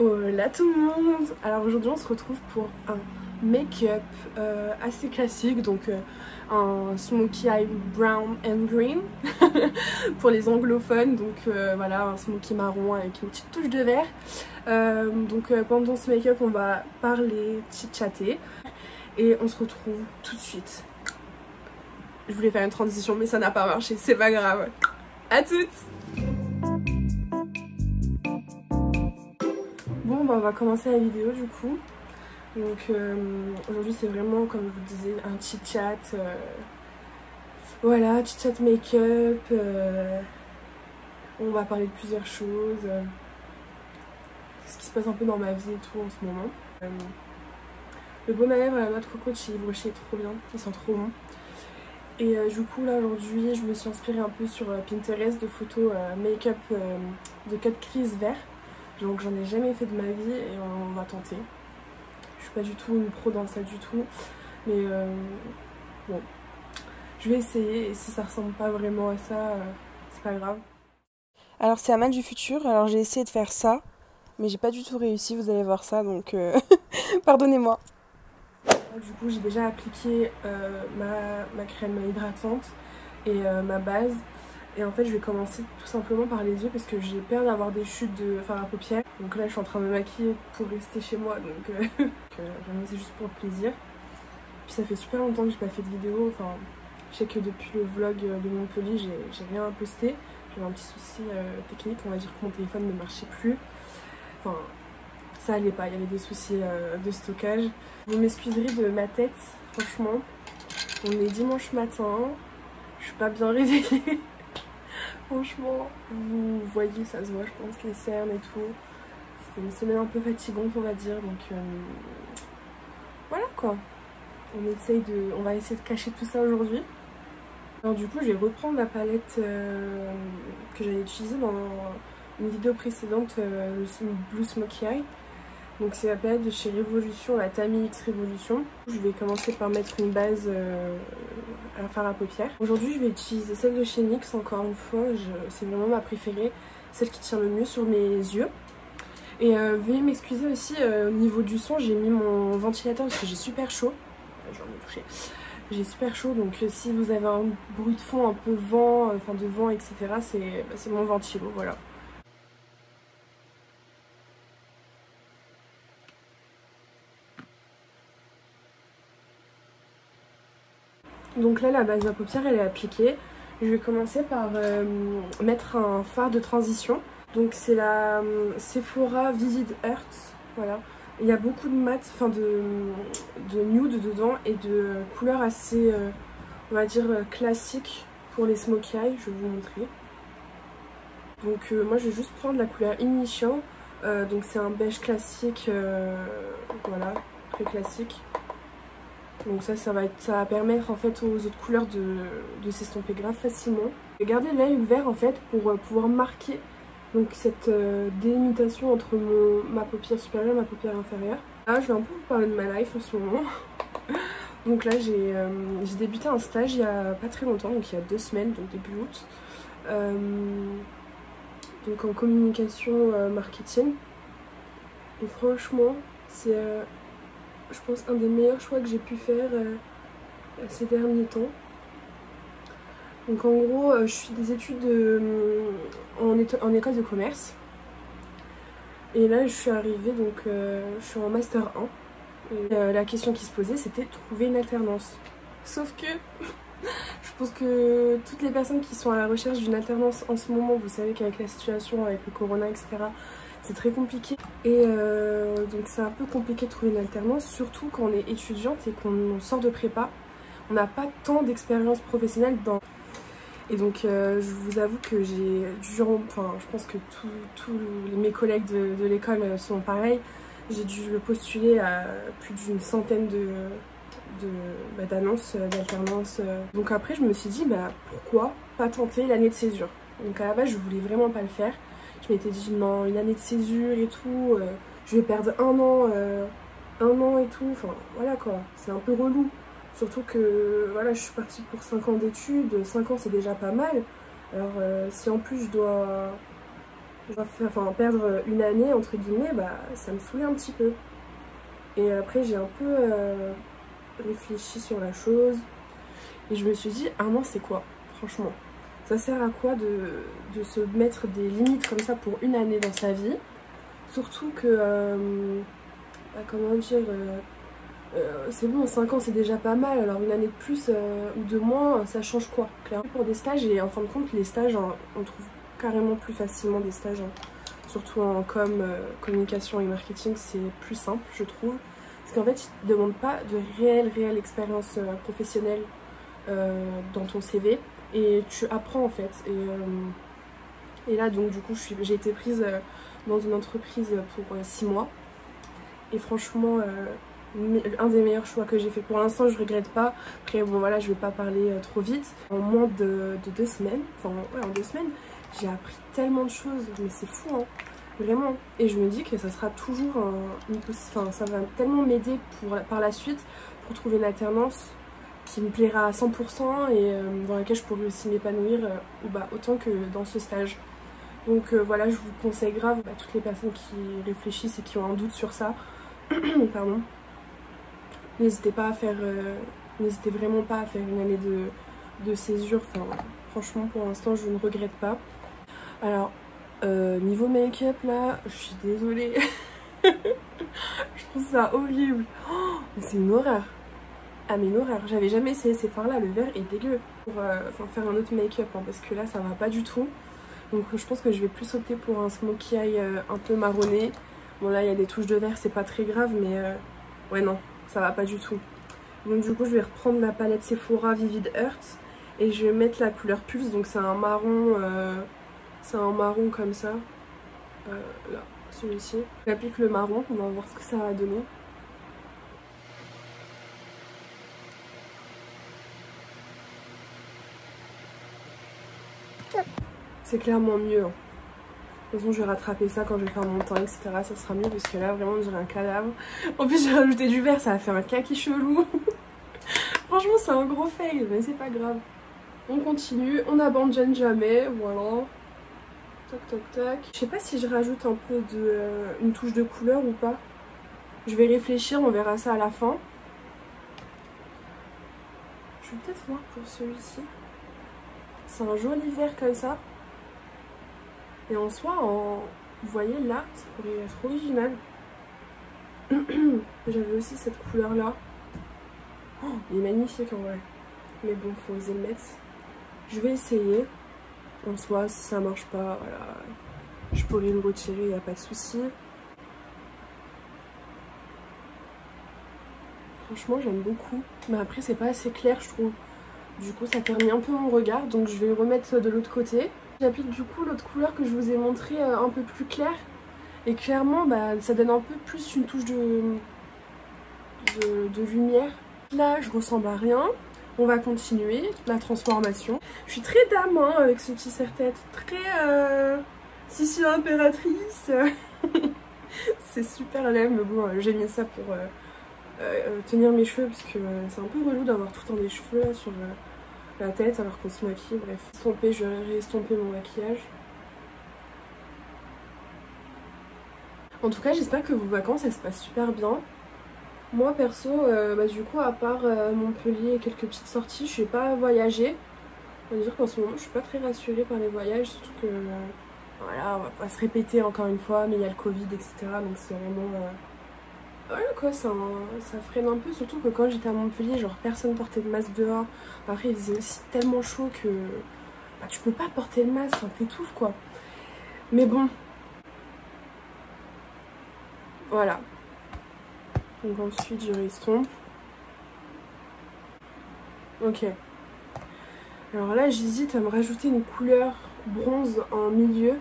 Hola tout le monde. Alors aujourd'hui on se retrouve pour un make-up assez classique, donc un smokey eye brown and green pour les anglophones, donc voilà, un smokey marron avec une petite touche de vert. Pendant ce make-up on va parler, chit-chatter et on se retrouve tout de suite. Je voulais faire une transition mais ça n'a pas marché, c'est pas grave. À toutes. Bon bah on va commencer la vidéo du coup. Donc aujourd'hui c'est vraiment, comme je vous disais, un chit-chat. Voilà, chit-chat make-up. On va parler de plusieurs choses. Ce qui se passe un peu dans ma vie et tout en ce moment. Le baume à lèvres à la noix de coco de chez Yves Rocher est trop bien, il sent trop bon. Et du coup là aujourd'hui je me suis inspirée un peu sur Pinterest de photos make-up de cut crease vert. Donc j'en ai jamais fait de ma vie et on va tenter. Je suis pas du tout une pro dans ça du tout, mais bon, je vais essayer et si ça ressemble pas vraiment à ça, c'est pas grave. Alors c'est Amal du futur, alors j'ai essayé de faire ça, mais j'ai pas du tout réussi, vous allez voir ça, donc pardonnez-moi. Du coup j'ai déjà appliqué ma crème hydratante et ma base. Et en fait je vais commencer tout simplement par les yeux parce que j'ai peur d'avoir des chutes de fard à paupières. Donc là je suis en train de me maquiller pour rester chez moi, donc c'est juste pour le plaisir. Puis ça fait super longtemps que j'ai pas fait de vidéo, enfin je sais que depuis le vlog de Montpellier j'ai rien posté. J'avais un petit souci technique, on va dire que mon téléphone ne marchait plus. Enfin ça allait pas, il y avait des soucis de stockage. Vous m'excuserez de ma tête, franchement. On est dimanche matin, je suis pas bien réveillée. Franchement, vous voyez, ça se voit, je pense, les cernes et tout. C'était une semaine un peu fatigante, on va dire, donc voilà quoi. On va essayer de cacher tout ça aujourd'hui. Alors du coup, je vais reprendre la palette que j'avais utilisée dans une vidéo précédente, le Blue Smoky Eye. Donc c'est la palette de chez Révolution, la Tami X Révolution. Je vais commencer par mettre une base à fard à paupières. Aujourd'hui je vais utiliser celle de chez NYX, encore une fois, c'est vraiment ma préférée, celle qui tient le mieux sur mes yeux. Et veuillez m'excuser aussi, au niveau du son, j'ai mis mon ventilateur parce que j'ai super chaud. J'en ai touché. J'ai super chaud, donc si vous avez un bruit de fond, un peu vent, enfin de vent, etc., c'est mon ventilo, voilà. Donc là la base à paupières elle est appliquée. Je vais commencer par mettre un fard de transition. Donc c'est la Sephora Vivid Earth. Voilà. Il y a beaucoup de mat, enfin de nude dedans et de couleurs assez on va dire classiques pour les smokey eyes. Je vais vous montrer. Donc moi je vais juste prendre la couleur Initial. Donc c'est un beige classique, voilà, très classique. Donc ça va permettre en fait aux autres couleurs de s'estomper grave facilement. Je vais garder l'œil ouvert en fait pour pouvoir marquer donc cette délimitation entre ma paupière supérieure et ma paupière inférieure. Là je vais un peu vous parler de ma life en ce moment. Donc là j'ai débuté un stage il y a pas très longtemps, donc il y a 2 semaines, donc début août. Donc en communication marketing. Et franchement c'est je pense un des meilleurs choix que j'ai pu faire ces derniers temps. Donc en gros je suis des études en école de commerce. Et là je suis arrivée, donc je suis en master 1. Et la question qui se posait c'était trouver une alternance. Sauf que je pense que toutes les personnes qui sont à la recherche d'une alternance en ce moment, vous savez qu'avec la situation, avec le corona, etc., c'est très compliqué. Et donc c'est un peu compliqué de trouver une alternance, surtout quand on est étudiante et qu'on sort de prépa. On n'a pas tant d'expérience professionnelle dans... Et donc je vous avoue que j'ai dû... Enfin je pense que tous mes collègues de l'école sont pareils. J'ai dû postuler à plus d'une centaine d'annonces d'alternance. Donc après je me suis dit pourquoi pas tenter l'année de césure. Donc à la base je voulais vraiment pas le faire. Je m'étais dit non, une année de césure et tout, je vais perdre un an et tout, enfin voilà quoi, c'est un peu relou. Surtout que voilà, je suis partie pour 5 ans d'études, 5 ans c'est déjà pas mal. Alors si en plus je dois enfin, perdre une année entre guillemets, bah ça me saoulait un petit peu. Et après j'ai un peu réfléchi sur la chose et je me suis dit un an c'est quoi franchement? Ça sert à quoi de se mettre des limites comme ça pour une année dans sa vie? Surtout que, bah, comment dire, c'est bon, 5 ans c'est déjà pas mal, alors une année de plus ou de moins, ça change quoi? Clairement pour des stages, et en fin de compte les stages, hein, on trouve carrément plus facilement des stages, hein. Surtout en communication et marketing, c'est plus simple je trouve. Parce qu'en fait ils ne demandent pas de réelle expérience professionnelle dans ton CV. Et tu apprends en fait. Et là donc du coup j'ai été prise dans une entreprise pour 6 mois. Et franchement un des meilleurs choix que j'ai fait. Pour l'instant je regrette pas. Après bon voilà, je vais pas parler trop vite. En moins de 2 semaines, enfin ouais, en 2 semaines, j'ai appris tellement de choses. Mais c'est fou hein, vraiment. Et je me dis que ça sera toujours enfin ça va tellement m'aider par la suite pour trouver une alternance qui me plaira à 100% et dans laquelle je pourrais aussi m'épanouir bah, autant que dans ce stage. Donc voilà, je vous conseille grave à toutes les personnes qui réfléchissent et qui ont un doute sur ça. Pardon. N'hésitez pas à faire, n'hésitez vraiment pas à faire une année de césure. Enfin, franchement, pour l'instant, je ne regrette pas. Alors, niveau make-up là, je suis désolée. Je trouve ça horrible. Oh, c'est une horreur. Ah mais une horreur, j'avais jamais essayé ces fards là, le vert est dégueu pour faire un autre make-up hein, parce que là ça va pas du tout. Donc je pense que je vais plus opter pour un smokey eye un peu marronné. Bon là il y a des touches de vert, c'est pas très grave mais ouais non, ça va pas du tout. Donc du coup je vais reprendre ma palette Sephora Vivid Earth et je vais mettre la couleur Pulse, donc c'est un marron comme ça. Là, celui-ci. J'applique le marron, on va voir ce que ça va donner. C'est clairement mieux. Hein. De toute façon, je vais rattraper ça quand je vais faire mon teint, etc. Ça sera mieux parce que là, vraiment, on dirait un cadavre. En plus, j'ai rajouté du vert, ça a fait un kaki chelou. Franchement, c'est un gros fail, mais c'est pas grave. On continue, on n'abandonne jamais, voilà. Toc, toc, toc. Je sais pas si je rajoute un peu une touche de couleur ou pas. Je vais réfléchir, on verra ça à la fin. Je vais peut-être voir pour celui-ci. C'est un joli vert comme ça. Et en soi, vous voyez là, ça pourrait être original. J'avais aussi cette couleur là. Oh, il est magnifique en vrai. Mais bon, faut oser le mettre. Je vais essayer. En soi, si ça marche pas, voilà, je pourrais le retirer, il n'y a pas de souci. Franchement, j'aime beaucoup. Mais après, c'est pas assez clair, je trouve. Du coup, ça ternit un peu mon regard. Donc, je vais le remettre de l'autre côté. J'applique du coup l'autre couleur que je vous ai montré un peu plus claire. Et clairement, bah, ça donne un peu plus une touche de lumière. Là, je ressemble à rien. On va continuer la transformation. Je suis très dame hein, avec ce petit serre-tête. Très Sissi impératrice. C'est super laid, mais bon, j'ai mis ça pour tenir mes cheveux parce que c'est un peu relou d'avoir tout le temps des cheveux là, sur la tête alors qu'on se maquille. Bref, je vais réestomper mon maquillage. En tout cas, j'espère que vos vacances elles se passent super bien. Moi perso, bah, du coup, à part Montpellier et quelques petites sorties, je ne vais pas voyager. On va dire qu'en ce moment, je suis pas très rassurée par les voyages, surtout que voilà, on va pas se répéter encore une fois, mais il y a le Covid, etc. Donc c'est vraiment voilà quoi, ça freine un peu, surtout que quand j'étais à Montpellier, genre personne portait de masque dehors. Après, il faisait aussi tellement chaud que bah, tu peux pas porter le masque, t'étouffes quoi. Mais bon, voilà. Donc ensuite je restompe. Ok. Alors là j'hésite à me rajouter une couleur bronze en milieu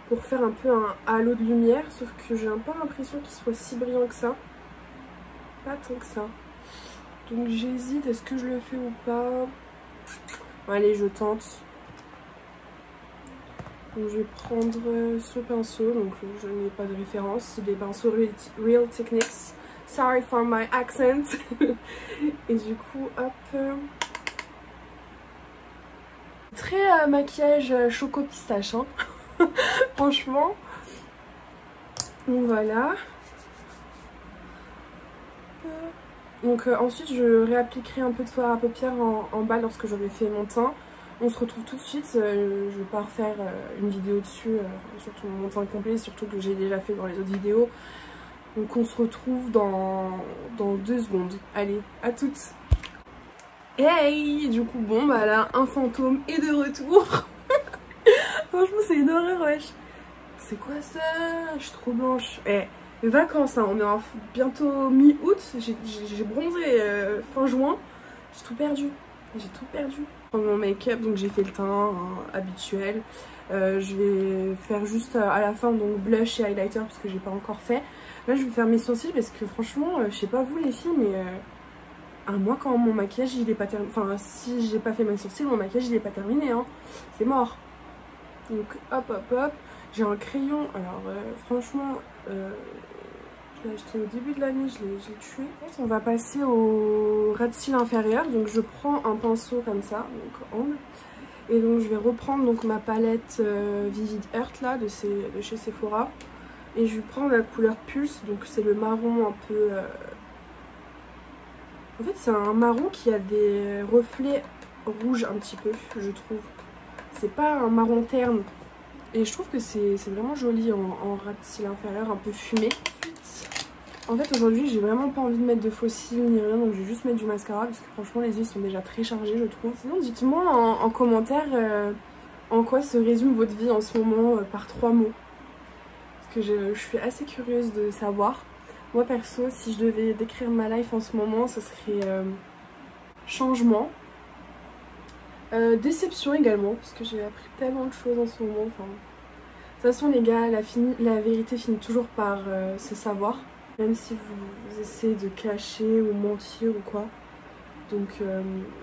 pour faire un peu un halo de lumière. Sauf que j'ai pas l'impression qu'il soit si brillant que ça. Pas tant que ça. Donc j'hésite, est-ce que je le fais ou pas? Allez, je tente. Donc je vais prendre ce pinceau. Donc je n'ai pas de référence. C'est des pinceaux Real Techniques. Sorry for my accent. Et du coup, hop. Très maquillage choco pistache. Hein. Franchement. Donc voilà. Donc ensuite je réappliquerai un peu de fard à paupières en bas lorsque j'aurai fait mon teint. On se retrouve tout de suite, je vais pas refaire une vidéo dessus, surtout mon teint complet, surtout que j'ai déjà fait dans les autres vidéos. Donc on se retrouve dans 2 secondes. Allez, à toutes. Hey, du coup bon bah là, un fantôme est de retour. Franchement c'est une horreur wesh. C'est quoi ça? Je suis trop blanche. Les vacances, hein, on est bientôt mi-août, j'ai bronzé fin juin, j'ai tout perdu. Mon make-up, donc j'ai fait le teint hein, habituel. Je vais faire juste à la fin donc blush et highlighter parce que j'ai pas encore fait. Là je vais faire mes sourcils parce que franchement, je sais pas vous les filles, mais moi quand mon maquillage il est pas terminé, enfin si j'ai pas fait mes sourcils, mon maquillage il est pas terminé, hein. C'est mort. Donc hop hop hop, j'ai un crayon, alors franchement... je l'ai acheté au début de l'année, je l'ai tué. En fait, on va passer au ras de cils inférieur. Donc je prends un pinceau comme ça, donc angle. Et donc je vais reprendre donc ma palette Vivid Earth là de chez Sephora. Et je vais prendre la couleur Pulse, donc c'est le marron un peu... En fait c'est un marron qui a des reflets rouges un petit peu, je trouve. C'est pas un marron terne. Et je trouve que c'est vraiment joli en ras de cils inférieur, un peu fumé. En fait aujourd'hui j'ai vraiment pas envie de mettre de faux cils ni rien, donc je vais juste mettre du mascara parce que franchement les yeux sont déjà très chargés je trouve. Sinon dites-moi en commentaire en quoi se résume votre vie en ce moment par 3 mots. Parce que je suis assez curieuse de savoir. Moi perso si je devais décrire ma life en ce moment ce serait changement, déception également parce que j'ai appris tellement de choses en ce moment. Enfin, de toute façon les gars la vérité finit toujours par se savoir. Même si vous essayez de cacher ou mentir ou quoi. Donc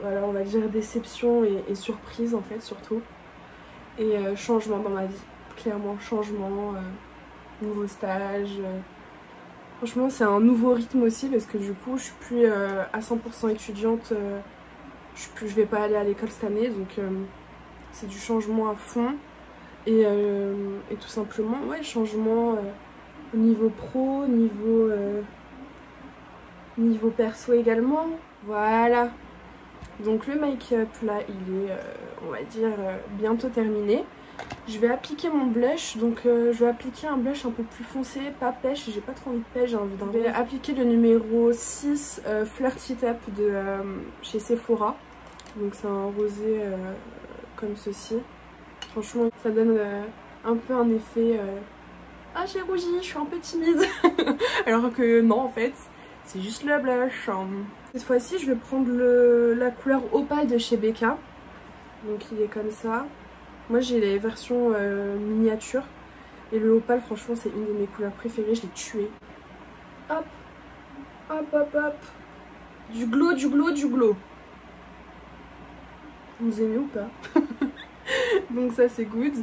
voilà, on va dire déception et surprise en fait surtout. Et changement dans ma vie. Clairement changement, nouveau stage. Franchement c'est un nouveau rythme aussi parce que du coup je suis plus à 100% étudiante. Je vais pas aller à l'école cette année donc c'est du changement à fond. Et tout simplement, ouais, changement... au niveau pro, niveau perso également. Voilà. Donc le make-up là il est on va dire bientôt terminé. Je vais appliquer mon blush. Donc je vais appliquer un blush un peu plus foncé, pas pêche. J'ai pas trop envie de pêche, j'ai envie d'un... Je vais appliquer le numéro 6 Flirty Tap de chez Sephora. Donc c'est un rosé comme ceci. Franchement ça donne un peu un effet... Ah j'ai rougi, je suis un peu timide. Alors que non en fait, c'est juste le blush. Cette fois-ci je vais prendre la couleur Opale de chez Becca. Donc il est comme ça. Moi j'ai les versions miniatures. Et le Opale franchement c'est une de mes couleurs préférées, je l'ai tué. Hop, hop hop hop. Du glow, du glow, du glow. Vous aimez ou pas? Donc ça c'est good.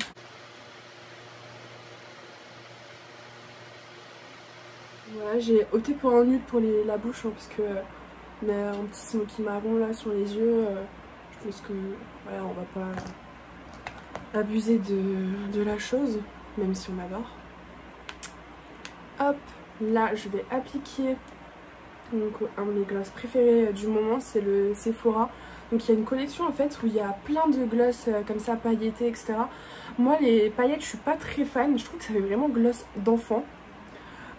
Voilà, j'ai opté pour un nude pour la bouche hein, parce que on a un petit smoky marron là sur les yeux. Je pense que voilà, on va pas abuser de la chose, même si on adore. Hop, là je vais appliquer donc, un de mes gloss préférés du moment, c'est le Sephora. Donc il y a une collection en fait où il y a plein de gloss comme ça pailletés etc. Moi les paillettes je suis pas très fan, je trouve que ça fait vraiment gloss d'enfant.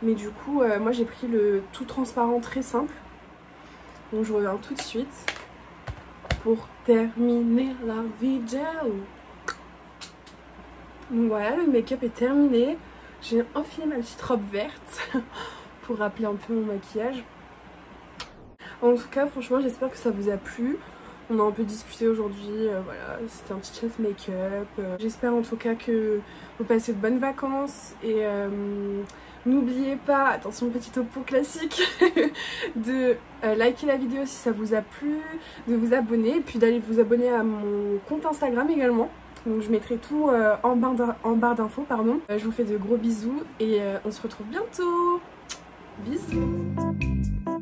Mais du coup, moi j'ai pris le tout transparent très simple. Donc je reviens tout de suite pour terminer la vidéo. Donc voilà, le make-up est terminé. J'ai enfilé ma petite robe verte pour rappeler un peu mon maquillage. En tout cas, franchement, j'espère que ça vous a plu. On a un peu discuté aujourd'hui, voilà, c'était un petit chat make-up. J'espère en tout cas que vous passez de bonnes vacances et... n'oubliez pas, attention petit topo classique, de liker la vidéo si ça vous a plu, de vous abonner et puis d'aller vous abonner à mon compte Instagram également. Donc je mettrai tout en barre d'infos, pardon. Je vous fais de gros bisous et on se retrouve bientôt. Bisous.